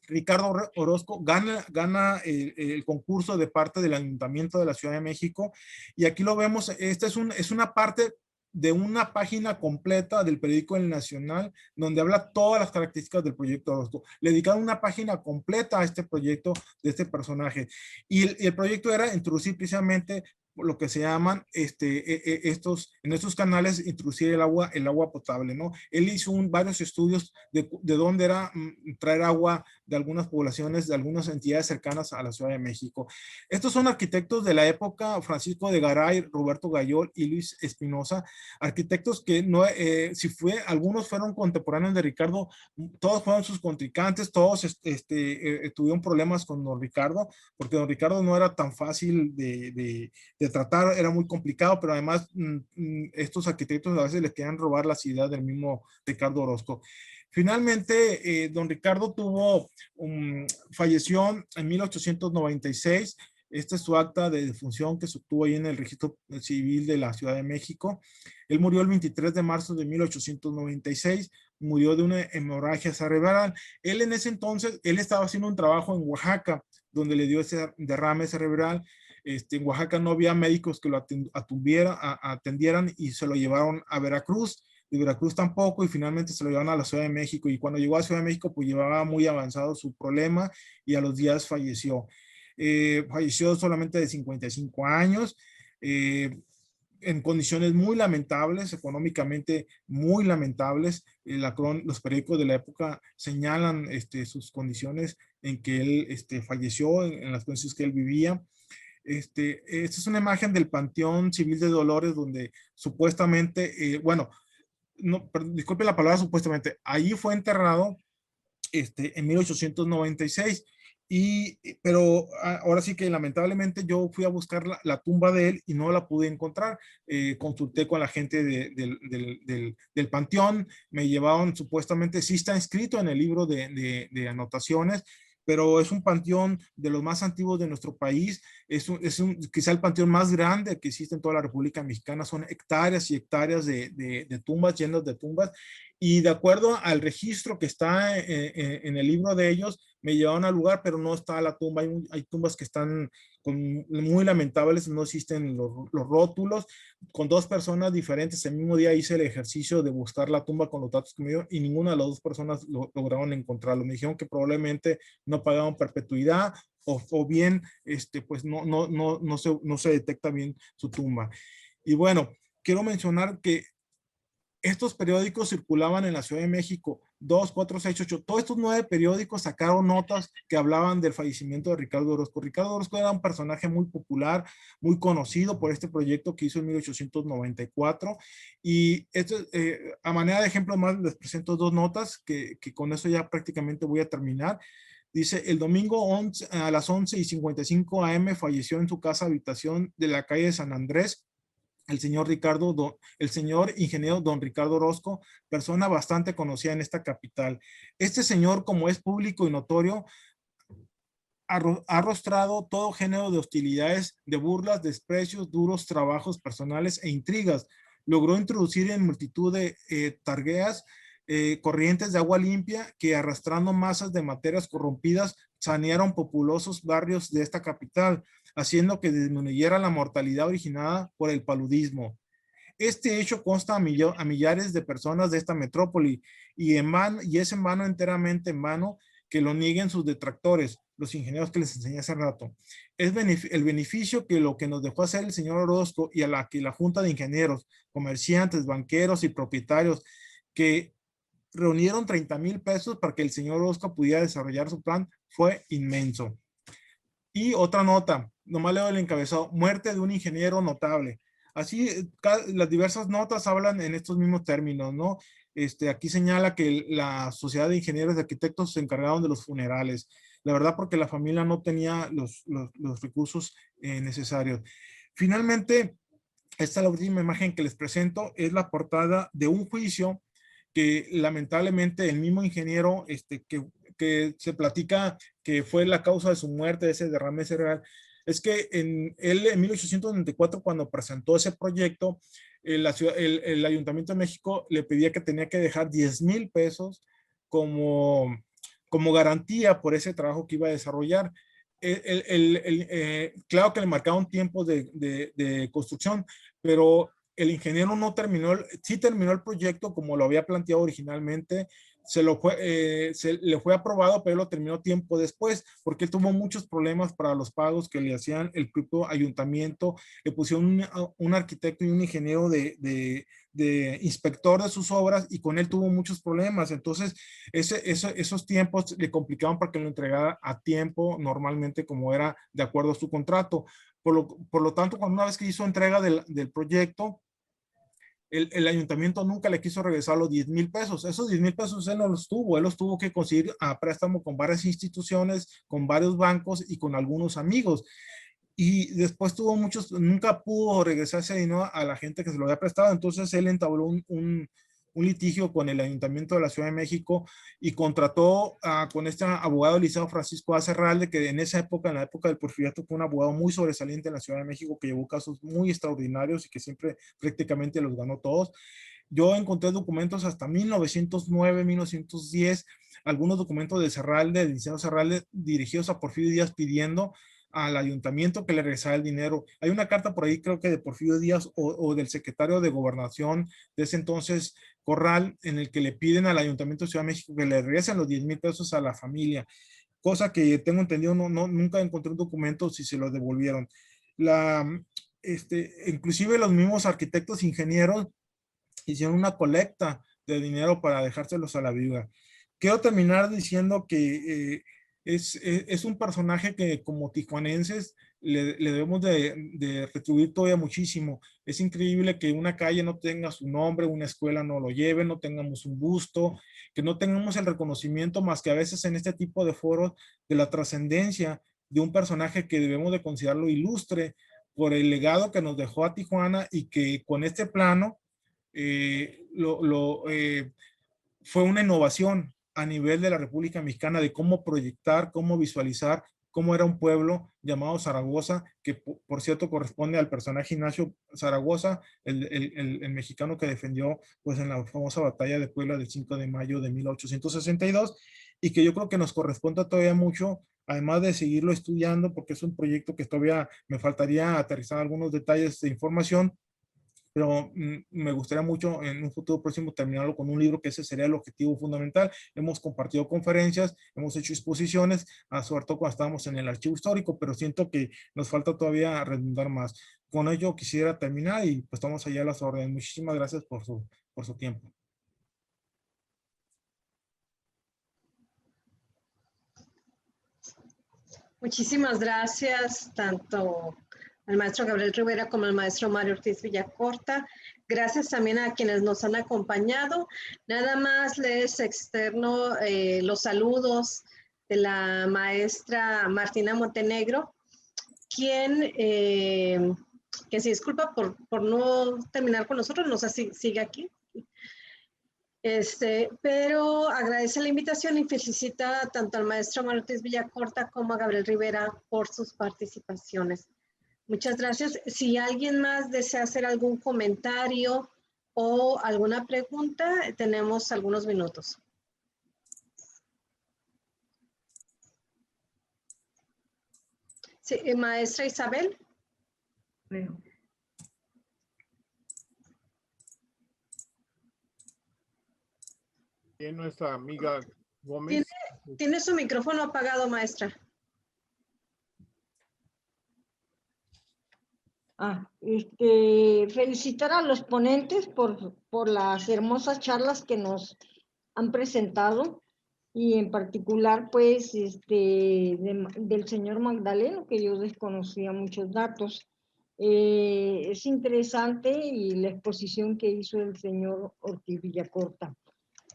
Ricardo Orozco gana el concurso de parte del Ayuntamiento de la Ciudad de México, y aquí lo vemos, esta es una parte de una página completa del periódico El Nacional, donde habla todas las características del proyecto Orozco. Le dedicaron una página completa a este proyecto de este personaje. Y el proyecto era introducir precisamente lo que se llaman en estos canales, introducir el agua potable, ¿no? Él hizo varios estudios de dónde era traer agua de algunas poblaciones, de algunas entidades cercanas a la Ciudad de México. Estos son arquitectos de la época: Francisco de Garay, Roberto Gayol y Luis Espinosa, arquitectos que no, algunos fueron contemporáneos de Ricardo, todos fueron sus contrincantes, todos tuvieron problemas con don Ricardo, porque don Ricardo no era tan fácil de tratar, era muy complicado, pero además estos arquitectos a veces les querían robar las ideas del mismo Ricardo Orozco. Finalmente, don Ricardo falleció en 1896. Esta es su acta de defunción que se obtuvo ahí en el registro civil de la Ciudad de México. Él murió el 23 de marzo de 1896, murió de una hemorragia cerebral. Él en ese entonces, él estaba haciendo un trabajo en Oaxaca, donde le dio ese derrame cerebral. En Oaxaca no había médicos que lo atendieran y se lo llevaron a Veracruz. De Veracruz tampoco, y finalmente se lo llevaron a la Ciudad de México, y cuando llegó a Ciudad de México pues llevaba muy avanzado su problema y a los días falleció. Falleció solamente de 55 años, en condiciones muy lamentables, económicamente muy lamentables. Los periódicos de la época señalan sus condiciones en que él falleció, en las condiciones que él vivía. Esta es una imagen del Panteón Civil de Dolores, donde supuestamente, bueno, no, disculpe la palabra supuestamente, ahí fue enterrado en 1896. Pero ahora sí que lamentablemente yo fui a buscar la tumba de él y no la pude encontrar. Consulté con la gente del panteón, me llevaron supuestamente, sí está inscrito en el libro de anotaciones, pero es un panteón de los más antiguos de nuestro país, quizá el panteón más grande que existe en toda la República Mexicana. Son hectáreas y hectáreas de tumbas, llenas de tumbas, y de acuerdo al registro que está en el libro de ellos, me llevaron al lugar, pero no está la tumba. Hay tumbas que están muy lamentables, no existen los rótulos. Con dos personas diferentes, el mismo día hice el ejercicio de buscar la tumba con los datos que me dio y ninguna de las dos personas lograron encontrarlo. Me dijeron que probablemente no pagaban perpetuidad o bien, pues no se detecta bien su tumba. Y bueno, quiero mencionar que estos periódicos circulaban en la Ciudad de México, 2, 4, 6, 8. Todos estos 9 periódicos sacaron notas que hablaban del fallecimiento de Ricardo Orozco. Ricardo Orozco era un personaje muy popular, muy conocido por este proyecto que hizo en 1894. Y a manera de ejemplo más les presento dos notas que con eso ya prácticamente voy a terminar. Dice, el domingo a las 11:55 a.m. falleció en su casa habitación de la calle de San Andrés el señor ingeniero don Ricardo Orozco, persona bastante conocida en esta capital. Este señor, como es público y notorio, ha arrostrado todo género de hostilidades, de burlas, desprecios, duros trabajos personales e intrigas. Logró introducir en multitud de targueas corrientes de agua limpia que arrastrando masas de materias corrompidas sanearon populosos barrios de esta capital, haciendo que disminuyera la mortalidad originada por el paludismo. Este hecho consta a millares de personas de esta metrópoli y es en vano, enteramente en vano, que lo nieguen sus detractores, los ingenieros que les enseñé hace rato. Es el beneficio que lo que nos dejó hacer el señor Orozco y a la que la Junta de Ingenieros, comerciantes, banqueros y propietarios que reunieron 30,000 pesos para que el señor Orozco pudiera desarrollar su plan fue inmenso. Y otra nota, nomás leo el encabezado, muerte de un ingeniero notable. Así, las diversas notas hablan en estos mismos términos, ¿no? Aquí señala que la Sociedad de Ingenieros y Arquitectos se encargaron de los funerales. La verdad, porque la familia no tenía los recursos necesarios. Finalmente, esta es la última imagen que les presento, es la portada de un juicio que lamentablemente el mismo ingeniero que se platica que fue la causa de su muerte, de ese derrame cerebral, es que él en 1894, cuando presentó ese proyecto, el Ayuntamiento de México le pedía que tenía que dejar 10,000 pesos como garantía por ese trabajo que iba a desarrollar. Claro que le marcaba un tiempo de construcción, pero el ingeniero no terminó, sí terminó el proyecto como lo había planteado originalmente, se le fue aprobado, pero lo terminó tiempo después, porque él tuvo muchos problemas para los pagos que le hacían el propio ayuntamiento, le pusieron un arquitecto y un ingeniero de inspector de sus obras y con él tuvo muchos problemas, entonces esos tiempos le complicaban para que lo entregara a tiempo normalmente como era de acuerdo a su contrato. Por lo tanto, cuando una vez que hizo entrega del proyecto, el ayuntamiento nunca le quiso regresar los 10,000 pesos. Esos 10,000 pesos él los tuvo que conseguir a préstamo con varias instituciones, con varios bancos y con algunos amigos. Y después nunca pudo regresar ese dinero a la gente que se lo había prestado. Entonces él entabló un litigio con el Ayuntamiento de la Ciudad de México y contrató con este abogado Eliseo Francisco Acerralde, que en esa época, en la época del Porfiriato, fue un abogado muy sobresaliente en la Ciudad de México, que llevó casos muy extraordinarios y que siempre prácticamente los ganó todos. Yo encontré documentos hasta 1909, 1910, algunos documentos de Serralde, del licenciado Serralde, dirigidos a Porfirio Díaz pidiendo al ayuntamiento que le regresara el dinero. Hay una carta por ahí, creo que de Porfirio Díaz o del secretario de Gobernación de ese entonces, Corral, en el que le piden al Ayuntamiento de Ciudad de México que le regresen los 10,000 pesos a la familia, cosa que tengo entendido, nunca encontré un documento si se lo devolvieron. Inclusive los mismos arquitectos, ingenieros, hicieron una colecta de dinero para dejárselos a la viuda. Quiero terminar diciendo que es un personaje que como tijuanenses le debemos de retribuir todavía muchísimo. Es increíble que una calle no tenga su nombre, una escuela no lo lleve, no tengamos un busto, que no tengamos el reconocimiento más que a veces en este tipo de foros de la trascendencia de un personaje que debemos de considerarlo ilustre por el legado que nos dejó a Tijuana y que con este plano fue una innovación a nivel de la República Mexicana de cómo proyectar, cómo visualizar cómo era un pueblo llamado Zaragoza, que por cierto corresponde al personaje Ignacio Zaragoza, el mexicano que defendió pues en la famosa batalla de Puebla del 5 de mayo de 1862. y que yo creo que nos corresponde todavía mucho, además de seguirlo estudiando, porque es un proyecto que todavía me faltaría aterrizar algunos detalles de información, pero me gustaría mucho en un futuro próximo terminarlo con un libro, que ese sería el objetivo fundamental. Hemos compartido conferencias, hemos hecho exposiciones, sobre todo cuando estábamos en el archivo histórico, pero siento que nos falta todavía redundar más. Con ello quisiera terminar y pues estamos allá a las órdenes. Muchísimas gracias por su tiempo. Muchísimas gracias, tanto al maestro Gabriel Rivera como al maestro Mario Ortiz Villacorta. Gracias también a quienes nos han acompañado. Nada más les externo los saludos de la maestra Martina Montenegro, quien que se disculpa por no terminar con nosotros, no sé si sigue aquí. Pero agradece la invitación y felicita tanto al maestro Mario Ortiz Villacorta como a Gabriel Rivera por sus participaciones. Muchas gracias. Si alguien más desea hacer algún comentario o alguna pregunta, tenemos algunos minutos. Sí, maestra Isabel. Leo. Tiene nuestra amiga Gómez. Tiene su micrófono apagado, maestra. Felicitar a los ponentes por las hermosas charlas que nos han presentado y en particular pues del señor Magdaleno, que yo desconocía muchos datos. Es interesante y la exposición que hizo el señor Ortiz Villacorta.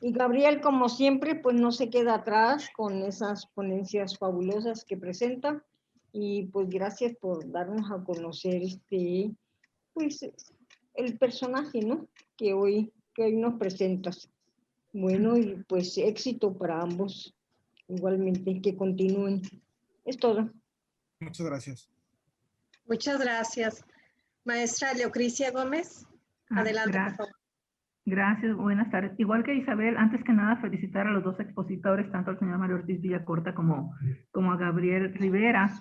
Y Gabriel, como siempre, pues no se queda atrás con esas ponencias fabulosas que presenta. Y pues gracias por darnos a conocer pues el personaje, ¿no? Que hoy nos presentas. Bueno, y pues éxito para ambos. Igualmente, que continúen. Es todo. Muchas gracias. Muchas gracias. Maestra Leocrisia Gómez, adelante, por favor. Gracias, buenas tardes. Igual que Isabel, antes que nada felicitar a los dos expositores, tanto al señor Mario Ortiz Villacorta como a Gabriel Rivera,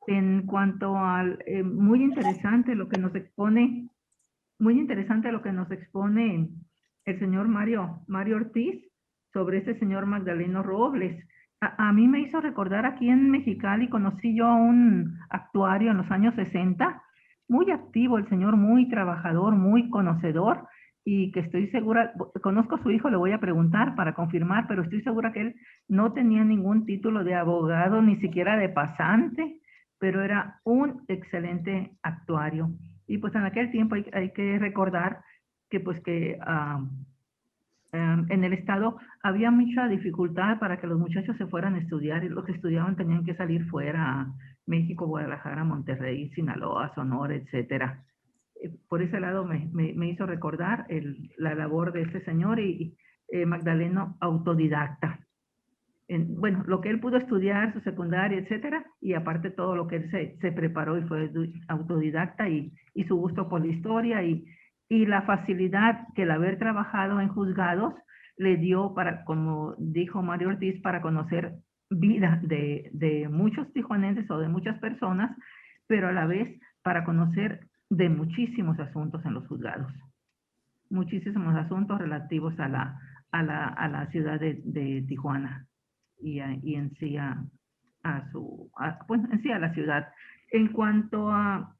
en cuanto al muy interesante lo que nos expone el señor Mario Ortiz sobre este señor Magdaleno Robles. A mí me hizo recordar, aquí en Mexicali conocí yo a un actuario en los años 60, muy activo el señor, muy trabajador, muy conocedor, y que estoy segura, conozco a su hijo, le voy a preguntar para confirmar, pero estoy segura que él no tenía ningún título de abogado, ni siquiera de pasante, pero era un excelente actuario. Y pues en aquel tiempo hay que recordar que pues que en el estado había mucha dificultad para que los muchachos se fueran a estudiar, y los que estudiaban tenían que salir fuera a México, Guadalajara, Monterrey, Sinaloa, Sonora, etcétera. Por ese lado me hizo recordar la labor de ese señor y Magdaleno autodidacta. Bueno, lo que él pudo estudiar, su secundaria, etcétera, y aparte todo lo que él se preparó y fue autodidacta, y su gusto por la historia y la facilidad que el haber trabajado en juzgados le dio para, como dijo Mario Ortiz, para conocer vida de muchos tijuanenses o de muchas personas, pero a la vez para conocer de muchísimos asuntos en los juzgados. Muchísimos asuntos relativos a la ciudad de Tijuana y en sí pues en sí a la ciudad. En cuanto a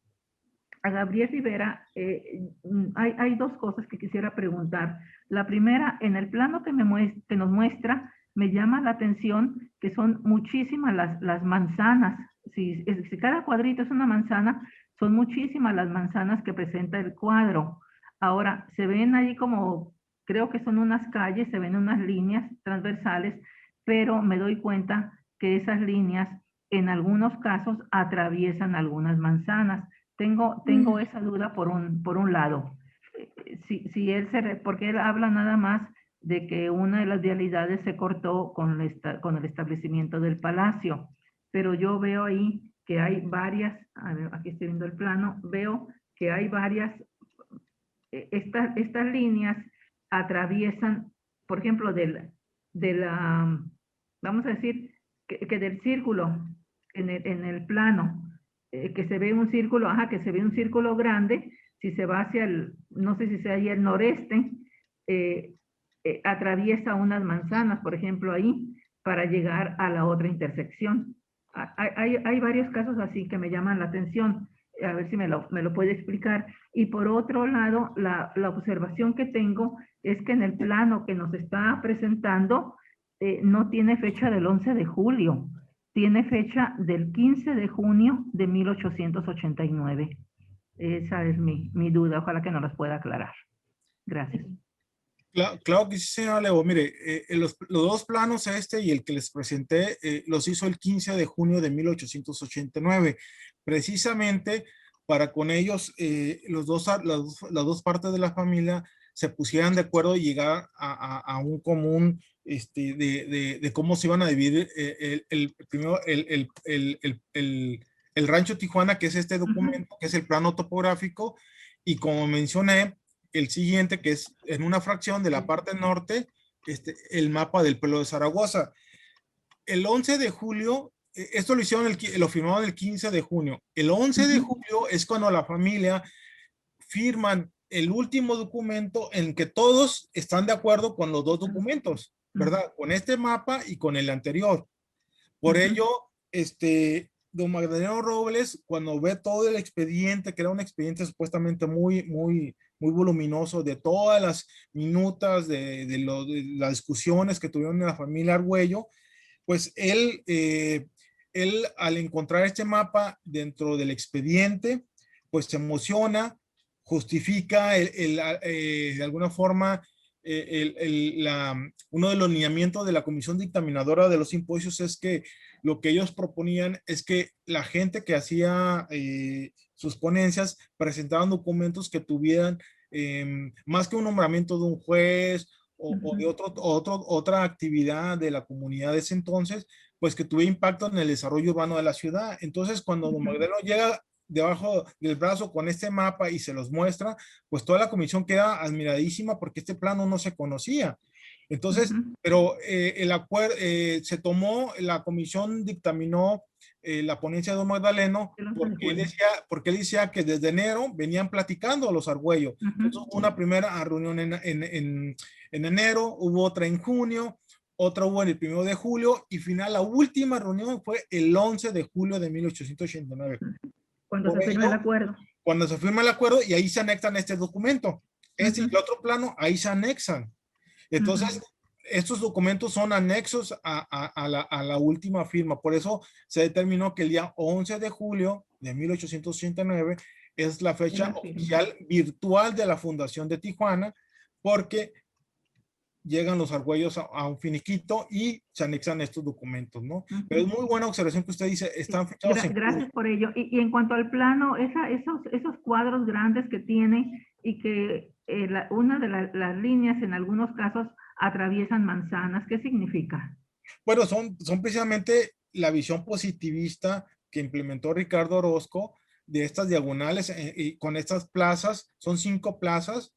Gabriel Rivera, hay dos cosas que quisiera preguntar. La primera, en el plano que nos muestra, me llama la atención que son muchísimas las manzanas. Si cada cuadrito es una manzana, son muchísimas las manzanas que presenta el cuadro. Ahora, se ven ahí como, creo que son unas calles, se ven unas líneas transversales, pero me doy cuenta que esas líneas en algunos casos atraviesan algunas manzanas. Tengo esa duda por un lado. Si él porque él habla nada más de que una de las vialidades se cortó con el establecimiento del palacio, pero yo veo ahí que hay varias, a ver, aquí estoy viendo el plano, veo que hay varias, estas líneas atraviesan, por ejemplo, de la vamos a decir que del círculo en el plano, que se ve un círculo, que se ve un círculo grande, si se va hacia el, no sé si sea ahí el noreste, atraviesa unas manzanas, por ejemplo, ahí, para llegar a la otra intersección. Hay varios casos así que me llaman la atención, a ver si me lo puede explicar. Y por otro lado, la observación que tengo es que en el plano que nos está presentando, no tiene fecha del 11 de julio, tiene fecha del 15 de junio de 1889. Esa es mi duda, ojalá que nos las pueda aclarar. Gracias. Claro que sí, señora Leo. Mire, los dos planos, este y el que les presenté, los hizo el 15 de junio de 1889, precisamente para con ellos, las dos partes de la familia se pusieran de acuerdo y llegar a un común de cómo se iban a dividir primero el rancho Tijuana, que es este documento, que es el plano topográfico, y como mencioné, el siguiente, que es en una fracción de la parte norte, el mapa del pueblo de Zaragoza. El 11 de julio, esto lo firmaron el 15 de junio. El 11 de julio es cuando la familia firman el último documento en que todos están de acuerdo con los dos documentos, ¿verdad? Con este mapa y con el anterior. Por ello, don Magdaleno Robles, cuando ve todo el expediente, que era un expediente supuestamente muy voluminoso, de todas las minutas de las discusiones que tuvieron en la familia Argüello, pues él al encontrar este mapa dentro del expediente, pues se emociona, justifica de alguna forma uno de los lineamientos de la comisión dictaminadora de los impuestos es que lo que ellos proponían es que la gente que hacía sus ponencias presentaban documentos que tuvieran más que un nombramiento de un juez o de otra actividad de la comunidad de ese entonces, pues que tuviera impacto en el desarrollo urbano de la ciudad. Entonces, cuando don Magdaleno llega debajo del brazo con este mapa y se los muestra, pues toda la comisión queda admiradísima porque este plano no se conocía. Entonces, pero el acuerdo se tomó, la comisión dictaminó la ponencia de don Magdaleno porque él decía que desde enero venían platicando los Argüello. Entonces hubo una primera reunión en enero, hubo otra en junio, otra hubo en el 1 de julio y final, la última reunión fue el 11 de julio de 1889. Cuando se firma el acuerdo. Cuando se firma el acuerdo y ahí se anexan este documento. Y el otro plano, ahí se anexan. Entonces, estos documentos son anexos a la última firma. Por eso se determinó que el día 11 de julio de 1889 es la fecha oficial virtual de la Fundación de Tijuana, porque llegan los Argüellos a un finiquito y se anexan estos documentos, ¿no? Pero es muy buena observación que usted dice, están fechados Gracias por ello. Y en cuanto al plano, esos cuadros grandes que tiene y que una de las líneas en algunos casos atraviesan manzanas, ¿qué significa? Bueno, son precisamente la visión positivista que implementó Ricardo Orozco de estas diagonales y con estas plazas, son 5 plazas,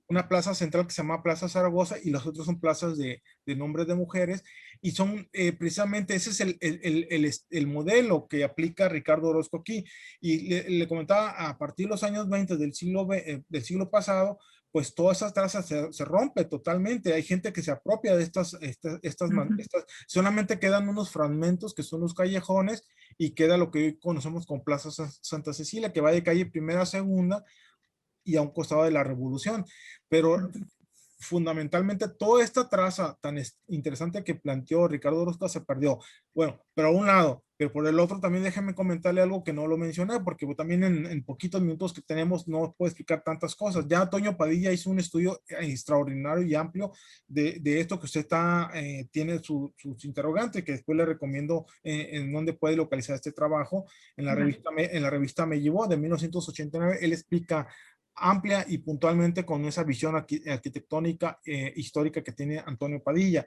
una plaza central que se llama Plaza Zaragoza y las otras son plazas de nombres de mujeres y son precisamente ese es el modelo que aplica Ricardo Orozco aquí. Y le comentaba, a partir de los años 20 del siglo pasado, pues todas esas trazas se rompe totalmente. Hay gente que se apropia de estas solamente quedan unos fragmentos que son los callejones y queda lo que hoy conocemos como Plaza Santa Cecilia, que va de calle Primera a Segunda y a un costado de la Revolución. Pero fundamentalmente toda esta traza tan interesante que planteó Ricardo Orozco se perdió. Bueno, pero a un lado, pero por el otro también déjeme comentarle algo que no lo mencioné, porque también en poquitos minutos que tenemos no puedo explicar tantas cosas. Ya Antonio Padilla hizo un estudio extraordinario y amplio de esto que usted tiene sus interrogantes, que después le recomiendo en dónde puede localizar este trabajo. En la revista Me Llevó de 1989, él explica amplia y puntualmente con esa visión arquitectónica histórica que tiene Antonio Padilla.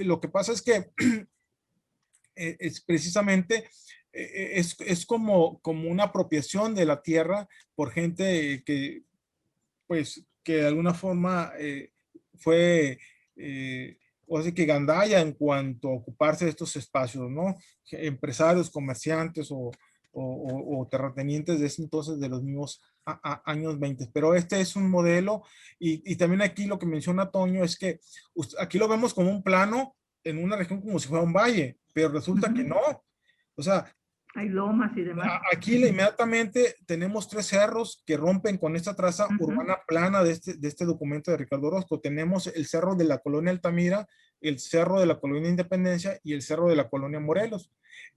Lo que pasa es que es precisamente es como una apropiación de la tierra por gente que de alguna forma fue o así que gandalla en cuanto a ocuparse de estos espacios, ¿no? Empresarios, comerciantes o terratenientes de ese entonces, de los mismos años 20. Pero este es un modelo y también aquí lo que menciona Toño es que aquí lo vemos como un plano en una región como si fuera un valle, pero resulta que no. O sea, hay lomas y demás. Aquí inmediatamente tenemos 3 cerros que rompen con esta traza urbana plana de este documento de Ricardo Orozco. Tenemos el cerro de la colonia Altamira, el cerro de la colonia Independencia y el cerro de la colonia Morelos.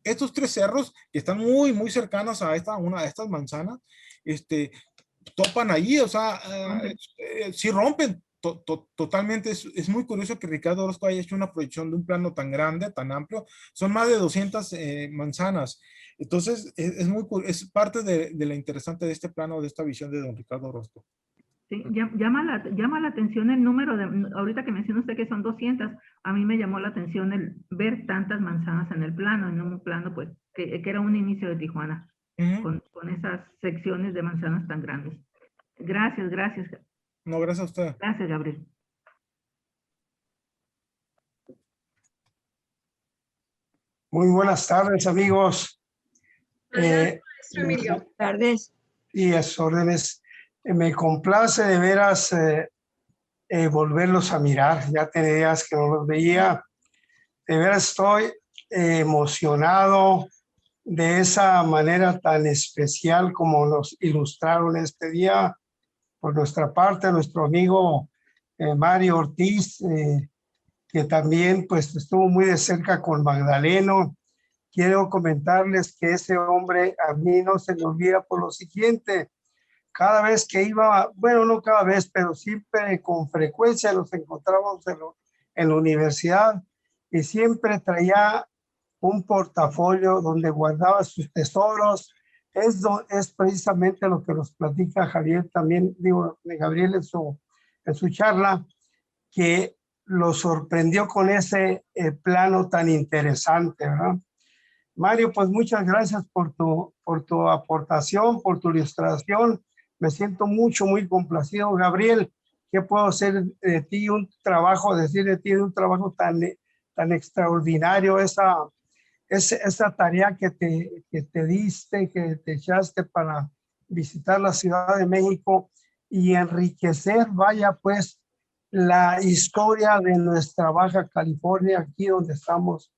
Estos 3 cerros que están muy, muy cercanos a una de estas manzanas, topan ahí, o sea, sí rompen totalmente. Es muy curioso que Ricardo Orozco haya hecho una proyección de un plano tan grande, tan amplio. Son más de 200 manzanas. Entonces, es parte de la interesante de este plano, de esta visión de don Ricardo Orozco. Sí, llama la atención el número ahorita que menciona usted que son 200, a mí me llamó la atención el ver tantas manzanas en el plano, en un plano pues que era un inicio de Tijuana, con esas secciones de manzanas tan grandes. Gracias. No, gracias a usted. Gracias, Gabriel. Muy buenas tardes, amigos. Maestro Emilio. Buenas tardes. Y a sus órdenes. Me complace de veras volverlos a mirar. Ya tenía días que no los veía. De veras estoy emocionado de esa manera tan especial como nos ilustraron este día. Por nuestra parte, nuestro amigo Mario Ortiz, que también pues estuvo muy de cerca con Magdaleno. Quiero comentarles que ese hombre a mí no se me olvida por lo siguiente. Cada vez que iba, bueno, no cada vez, pero siempre con frecuencia nos encontrábamos en la universidad y siempre traía un portafolio donde guardaba sus tesoros. Es precisamente lo que nos platica Javier también, Gabriel en su charla, que lo sorprendió con ese plano tan interesante, ¿verdad? Mario, pues muchas gracias por tu aportación, por tu ilustración. Me siento muy complacido. Gabriel, ¿qué puedo hacer de ti? Decir de ti un trabajo tan extraordinario, esa tarea que te diste, que te echaste para visitar la Ciudad de México y enriquecer, vaya pues, la historia de nuestra Baja California, aquí donde estamos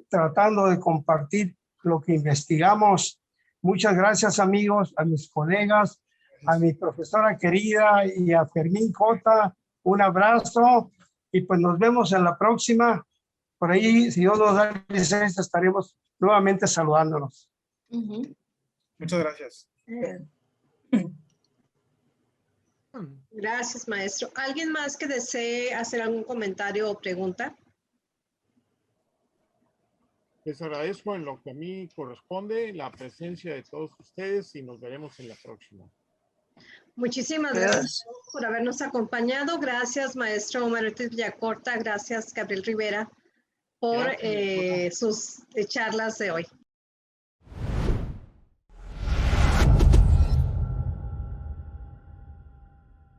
tratando de compartir lo que investigamos. Muchas gracias, amigos, a mis colegas, a mi profesora querida y a Fermín Cota. Un abrazo y pues nos vemos en la próxima. Por ahí, si Dios nos da licencia, estaremos nuevamente saludándonos. Muchas gracias. Gracias, maestro. ¿Alguien más que desee hacer algún comentario o pregunta? Les agradezco en lo que a mí corresponde la presencia de todos ustedes y nos veremos en la próxima. Muchísimas gracias por habernos acompañado. Gracias, maestro Mario Ortiz Villacorta. Gracias, Gabriel Rivera, por sus charlas de hoy.